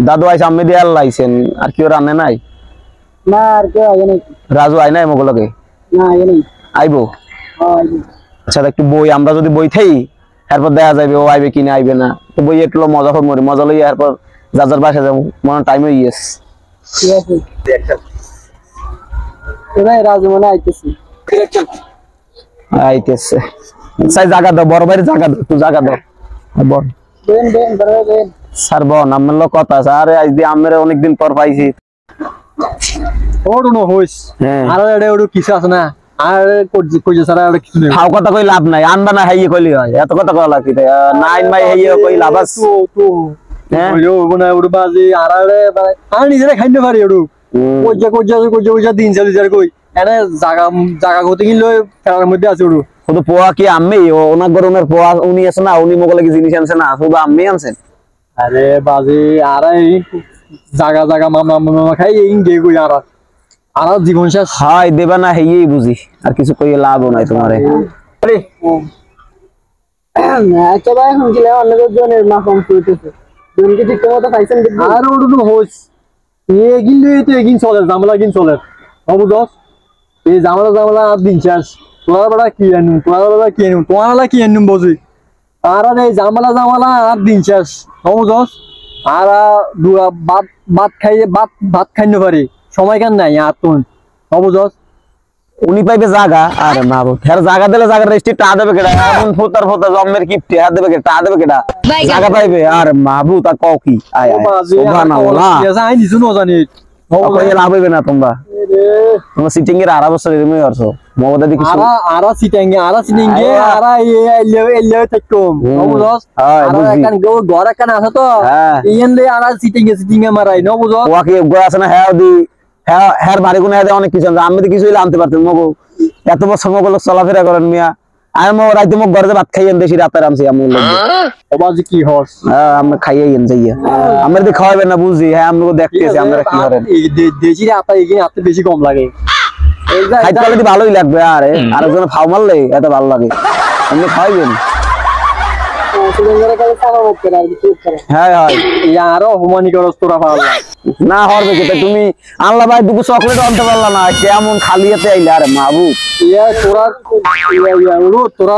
দাদু আইছে আমি দিয়ে লাইছেন আর কেউ রান্নে নাই না আর কেউ আগে নাই রাজু আই নাই মগলকে না আগে নাই আইবো আচ্ছা একটু বই আমরা যদি বই থাই এরপর দেখা যাবে ও আইবে কিনা আইবে না তো বই একটু মজা করে মরি মজা লই এরপর যার বাসা যাবো মনে টাইম হয়ে গেছে ঠিক আছে এবার রাজু মনে আইতেছি আইতেছে সাই জায়গা দাও বড় ভাইয়ের জায়গা দাও তুই জায়গা দাও বল দেন দেন বড় দেন স্যার বল আমার লোক কথা আছে আরে আজ দিয়ে আমরা অনেকদিন পর পাইছি ওড় নো হইস আর এডে ওড় কিছু আছে না আর কইছে সারা আর কিছু নেই ফাও কথা কই লাভ নাই আনবা না হাইয়ে কইলি হয় এত কথা কইলা কি নাইন মাই হাইয়ে কই লাভ আছে তো ওইও মনে ওড় বাজি আর আর নিজেরা খাইতে পারি ওড় কইজা দিন চলি যার কই এনে জায়গা জায়গা কত কি লই ফেরার মধ্যে আছে ওড় শুধু পোয়া কি আমি ওনার গরমের পোয়া উনি আছে না উনি মগলে কি জিনিস আনছে না শুধু আমি আনছেন আরে বাজি আর এই জায়গা জায়গা মামা খাই ইংগে কই আর জীবন শেষ হাই দেবা না হেই বুঝি আর কিছু কই লাভও নাই তোমারে আরে আচ্ছা ভাই এখন গেলে অন্য জনের মা কম করতেছে জন কি ঠিক মতো পাইছেন আর ওড় তো হোস এগিন লইতে এগিন চলে জামলা গিন চলে অবুদস এই জামলা আর দিন শেষ তোরা বড় কি আনু তোরা কি আনু বুঝি আর এই জামলা আর দিন শেষ অবুদস আর দুয়া ভাত খাইয়ে ভাত খাইতে পারি সময় কেন নাই আর তুই অবুদস উনি পাইবে জায়গা আরে মাবু ফের জায়গা দিলে জায়গা রেস্টি টা দেবে কেডা এখন ফুতার জম্মের কিপটি আর দেবে কেডা টা দেবে কেডা জায়গা পাইবে আর মাবু তা কও কি আয় আয় সুবহানাল্লাহ আই নিছু ন জানি কই লাভ হইবে না তোমরা সিটিং এর 8 বছর এরমই করছো মগদা দেখি আরা সিটিং আরা এলে থাকম বুঝছস আর একখান ঘর একখান আছে তো ইয়েনলে আরা সিটিং এ মারাই ন বুঝছস ওয়াকে গয় আছে না হ্যাঁ দি হ্যাঁ বাড়ি কোন হ্যাঁ অনেক কিছু আমি তো কিছুই আনতে পারতাম মগো এত বছর মগো লোক চলাফেরা করেন মিয়া আমি মো রাইতে মগ ঘরে ভাত খাইয়েন দেশি রাতে রামছি আমি বাজি কি হস আমরা খাইয়েন যাইয়া আমরা দি খাওয়াবেন না বুঝি হ্যাঁ আমরা দেখতেছি আমরা কি করেন দেশি রাতে এগিয়ে আতে বেশি কম লাগে খাইতে কোয়ালিটি ভালোই লাগবে আরে আরেকজন ফাও মারলে এত ভালো লাগে আপনি খাইবেন হ্যাঁ হ্যাঁ আরো অপমানি করস তোরা ভালো না হরবে কি তুমি আল্লাহ ভাই দুটো চকলেট আনতে পারলা না কেমন খালি হাতে আইলে আরে মাবু তোরা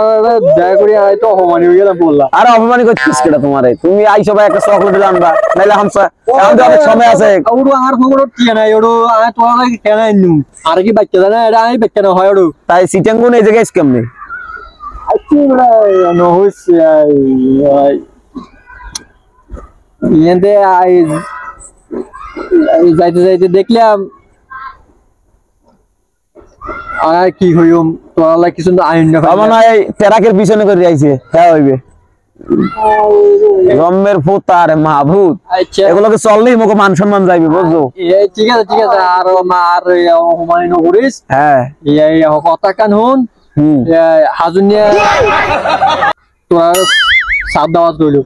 দয়া করে তো অপমানি হয়ে গেলাম বললাম আরে অপমানি করছিস কেটা তোমারে তুমি আইসো ভাই একটা চকলেট আনবা নাইলে হামসা এখন অনেক সময় আছে ওড়ো আর ফোড়ো কি নাই ওড়ো আয় তোরা কেন আইনু আর কি বাচ্চা জানা এটা আই বাচ্চা না হয় ওড়ো তাই সিটাঙ্গুন এই জায়গায় কেমনে আচ্ছা নো হইস ইয়েতে আই যাইতে যাইতে দেখলাম আর কি হইম তোরা কিছু আইন না বাবা না এই ট্রাকের পিছনে করে আইছে হ্যাঁ হইবে জম্মের ফুতা আরে মাহবুব এগুলোকে চললেই মুখ মান সম্মান যাইবে বুঝছো ঠিক আছে আর আর হুমায়ুন করিস হ্যাঁ এই কথা কান হুন হাজুনিয়া তোরা সাত দাওয়াত রইল